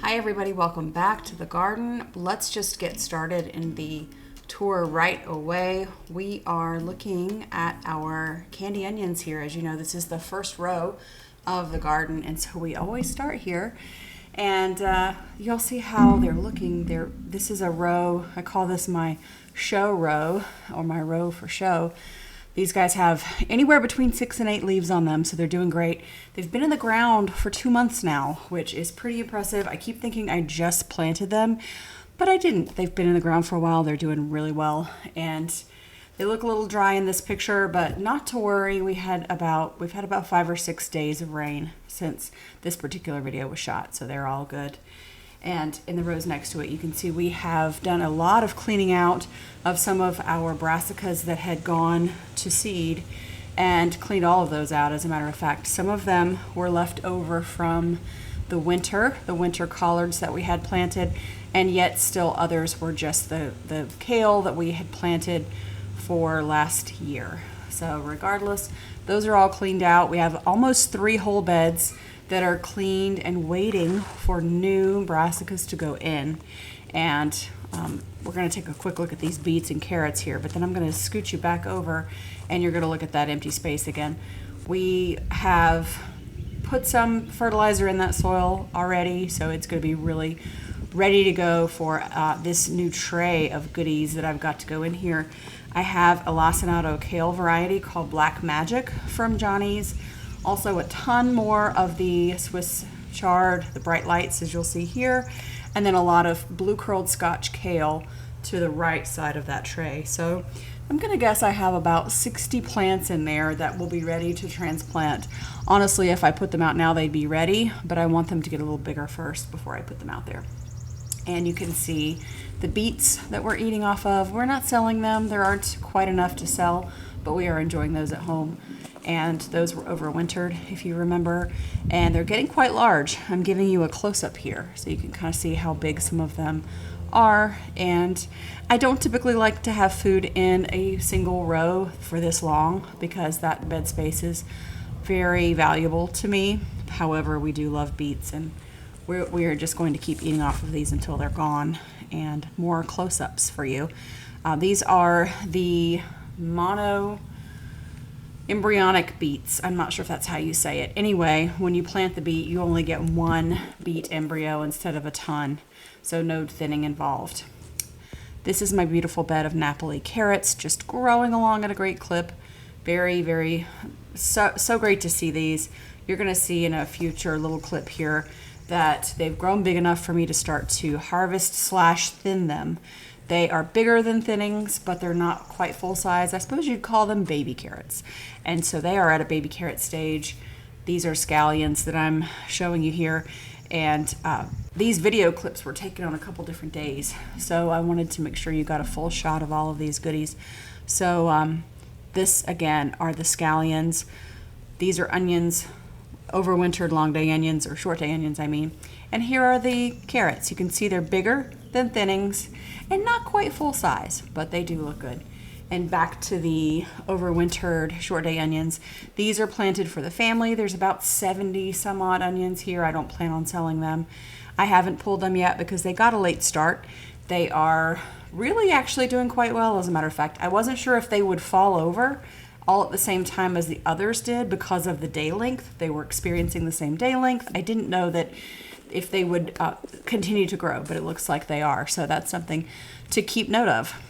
Hi everybody, welcome back to the garden. Let's just get started in the tour right away. We are looking at our candy onions here. As you know, this is the first row of the garden, and so we always start here. And you'll see how they're looking. This is a row, I call this my show row, or my row for show. These guys have anywhere between 6 and 8 leaves on them, so they're doing great. They've been in the ground for 2 months now, which is pretty impressive. I keep thinking I just planted them, but I didn't. They've been in the ground for a while. They're doing really well, and they look a little dry in this picture, but not to worry. We've had about 5 or 6 days of rain since this particular video was shot, so they're all good. And in the rows next to it, you can see we have done a lot of cleaning out of some of our brassicas that had gone to seed and cleaned all of those out. As a matter of fact, some of them were left over from the winter collards that we had planted, and yet still others were just the kale that we had planted for last year. So regardless, those are all cleaned out. We have almost 3 whole beds that are cleaned and waiting for new brassicas to go in. And we're going to take a quick look at these beets and carrots here, but then I'm going to scoot you back over and you're going to look at that empty space again. We have put some fertilizer in that soil already, so it's going to be really ready to go for this new tray of goodies that I've got to go in here. I have a lacinato kale variety called Black Magic from Johnny's. Also a ton more of the Swiss chard, the bright lights as you'll see here, and then a lot of blue curled Scotch kale to the right side of that tray. So I'm gonna guess I have about 60 plants in there that will be ready to transplant. Honestly, if I put them out now, they'd be ready, but I want them to get a little bigger first before I put them out there. And you can see the beets that we're eating off of. We're not selling them. There aren't quite enough to sell, but we are enjoying those at home. And those were overwintered, if you remember, and they're getting quite large. I'm giving you a close-up here so you can kind of see how big some of them are. And I don't typically like to have food in a single row for this long because that bed space is very valuable to me. However, we do love beets, and we are just going to keep eating off of these until they're gone. And more close-ups for you. These are the embryonic beets. I'm not sure if that's how you say it. Anyway, when you plant the beet, you only get 1 beet embryo instead of a ton, so no thinning involved. This is my beautiful bed of Napoli carrots, just growing along at a great clip. Very, so great to see these. You're going to see in a future little clip here that they've grown big enough for me to start to harvest/thin them. They are bigger than thinnings, but they're not quite full size. I suppose you'd call them baby carrots. And so they are at a baby carrot stage. These are scallions that I'm showing you here. And these video clips were taken on a couple different days. So I wanted to make sure you got a full shot of all of these goodies. So this, again, are the scallions. These are onions, overwintered long day onions, or short day onions, I mean. And here are the carrots. You can see they're bigger than thinnings and not quite full size, but they do look good. And back to the overwintered short day onions. These are planted for the family. There's about 70 some odd onions here. I don't plan on selling them. I haven't pulled them yet because they got a late start. They are really actually doing quite well, as a matter of fact. I wasn't sure if they would fall over all at the same time as the others did because of the day length. They were experiencing the same day length. I didn't know that if they would continue to grow, but it looks like they are. So that's something to keep note of,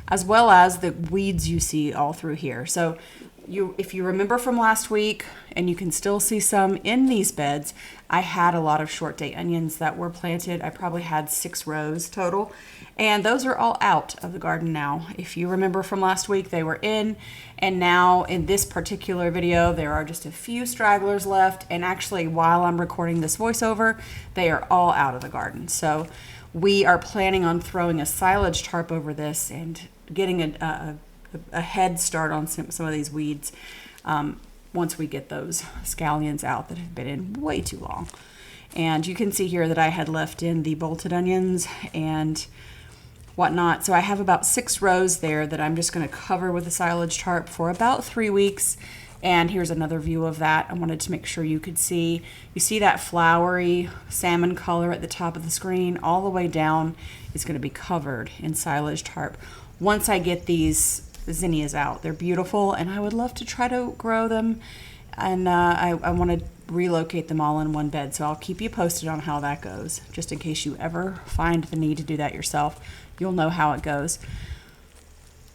as well as the weeds you see all through here. So if you remember from last week, and you can still see some in these beds, I had a lot of short day onions that were planted. I probably had 6 rows total, and those are all out of the garden now. If you remember from last week, they were in, and now in this particular video, there are just a few stragglers left, and actually while I'm recording this voiceover, they are all out of the garden. So we are planning on throwing a silage tarp over this and getting a head start on some of these weeds once we get those scallions out that have been in way too long. And you can see here that I had left in the bolted onions and whatnot. So I have about 6 rows there that I'm just going to cover with a silage tarp for about 3 weeks. And here's another view of that. I wanted to make sure you could see. You see that flowery salmon color at the top of the screen? All the way down is going to be covered in silage tarp. Once I get these zinnias out, they're beautiful, and I would love to try to grow them. And I want to relocate them all in one bed. So I'll keep you posted on how that goes, just in case you ever find the need to do that yourself. You'll know how it goes.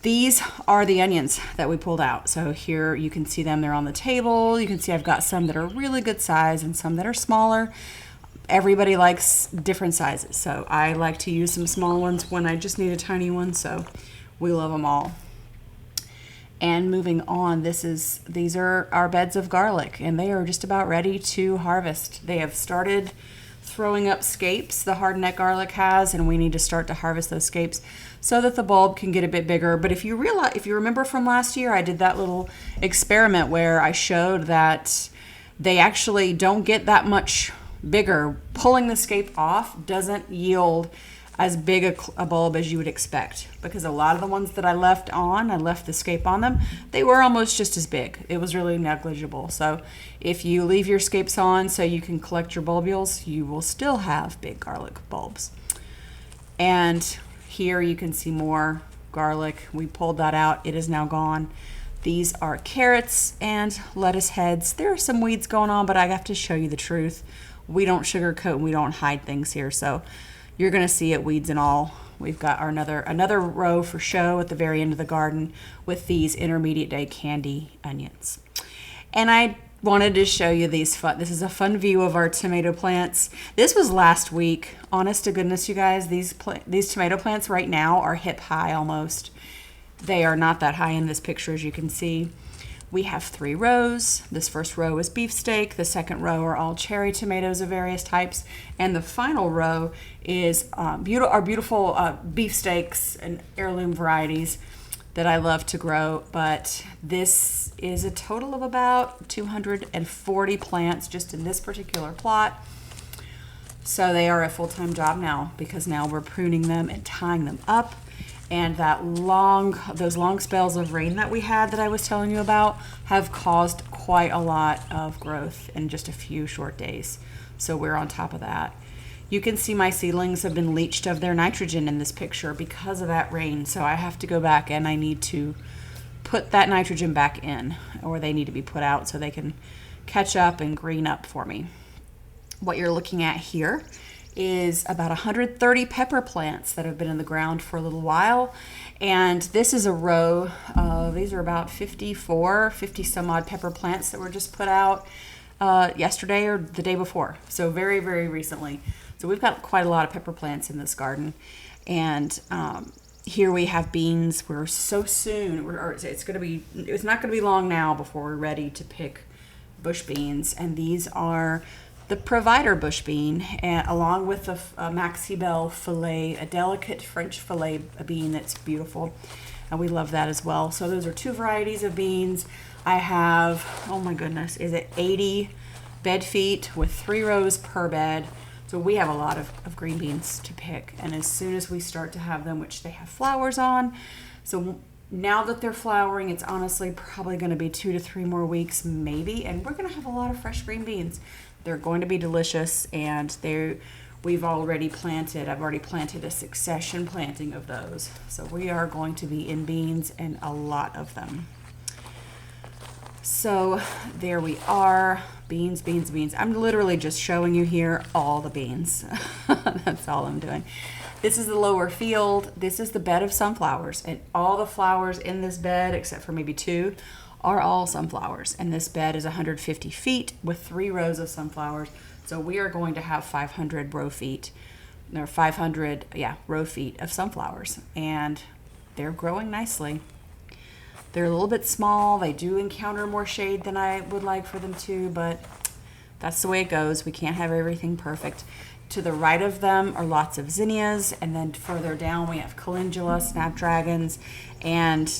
These are the onions that we pulled out. So here you can see them, they're on the table. You can see I've got some that are really good size and some that are smaller. Everybody likes different sizes. So I like to use some small ones when I just need a tiny one. So we love them all. And moving on, these are our beds of garlic, and they are just about ready to harvest. They have started throwing up scapes, the hardneck garlic has, and we need to start to harvest those scapes so that the bulb can get a bit bigger. But if you remember from last year, I did that little experiment where I showed that they actually don't get that much bigger. Pulling the scape off doesn't yield as big a bulb as you would expect, because a lot of the ones that I left the scape on them, they were almost just as big. It was really negligible. So if you leave your scapes on so you can collect your bulbules, you will still have big garlic bulbs. And here you can see more garlic. We pulled that out. It is now gone. These are carrots and lettuce heads. There are some weeds going on, but I have to show you the truth. We don't sugarcoat and we don't hide things here. So you're going to see it, weeds and all. We've got our another row for show at the very end of the garden with these intermediate day candy onions. And I wanted to show you these this is a fun view of our tomato plants. This was last week. Honest to goodness, you guys, these tomato plants right now are hip high almost. They are not that high in this picture, as you can see. We have 3 rows. This first row is beefsteak. The second row are all cherry tomatoes of various types. And the final row is our beautiful beefsteaks and heirloom varieties that I love to grow. But this is a total of about 240 plants just in this particular plot. So they are a full-time job now, because now we're pruning them and tying them up. And those long spells of rain that we had that I was telling you about have caused quite a lot of growth in just a few short days. So we're on top of that. You can see my seedlings have been leached of their nitrogen in this picture because of that rain. So I have to go back and I need to put that nitrogen back in, or they need to be put out so they can catch up and green up for me. What you're looking at here is about 130 pepper plants that have been in the ground for a little while. And this is a row of, these are about 50 some odd pepper plants that were just put out yesterday or the day before. So very, very recently. So we've got quite a lot of pepper plants in this garden. And here we have beans. We're so soon, it's not gonna be long now before we're ready to pick bush beans. And these are the Provider bush bean, along with the Maxi Belle filet, a delicate French filet bean that's beautiful. And we love that as well. So those are 2 varieties of beans. I have, oh my goodness, is it 80 bed feet with 3 rows per bed. So we have a lot of green beans to pick. And as soon as we start to have them, which they have flowers on, so now that they're flowering, it's honestly probably going to be 2 to 3 more weeks maybe, and we're going to have a lot of fresh green beans. They're going to be delicious, and I've already planted a succession planting of those. So we are going to be in beans, and a lot of them. So there we are, beans, beans, beans. I'm literally just showing you here all the beans. That's all I'm doing. This is the lower field. This is the bed of sunflowers, and all the flowers in this bed, except for maybe 2, are all sunflowers. And this bed is 150 feet with 3 rows of sunflowers. So we are going to have 500 row feet of sunflowers, and they're growing nicely. They're a little bit small. They do encounter more shade than I would like for them to, but that's the way it goes. We can't have everything perfect. To the right of them are lots of zinnias, and then further down we have calendula, snapdragons, and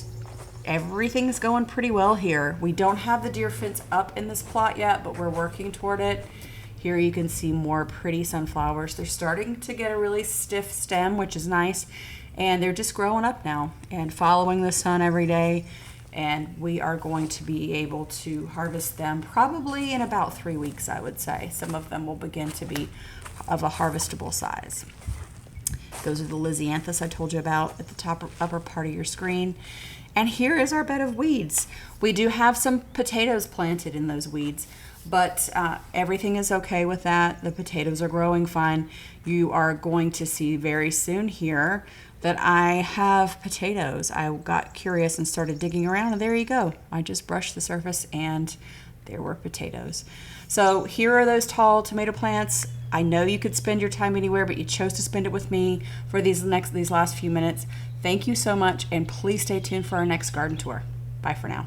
everything's going pretty well here. We don't have the deer fence up in this plot yet, but we're working toward it. Here you can see more pretty sunflowers. They're starting to get a really stiff stem, which is nice, and they're just growing up now and following the sun every day. and we are going to be able to harvest them probably in about 3 weeks, I would say. Some of them will begin to be of a harvestable size. Those are the Lisianthus I told you about at the top upper part of your screen. And here is our bed of weeds. We do have some potatoes planted in those weeds, but everything is okay with that. The potatoes are growing fine. You are going to see very soon here that I have potatoes. I got curious and started digging around, and there you go. I just brushed the surface and there were potatoes. So here are those tall tomato plants. I know you could spend your time anywhere, but you chose to spend it with me for these last few minutes. Thank you so much, and please stay tuned for our next garden tour. Bye for now.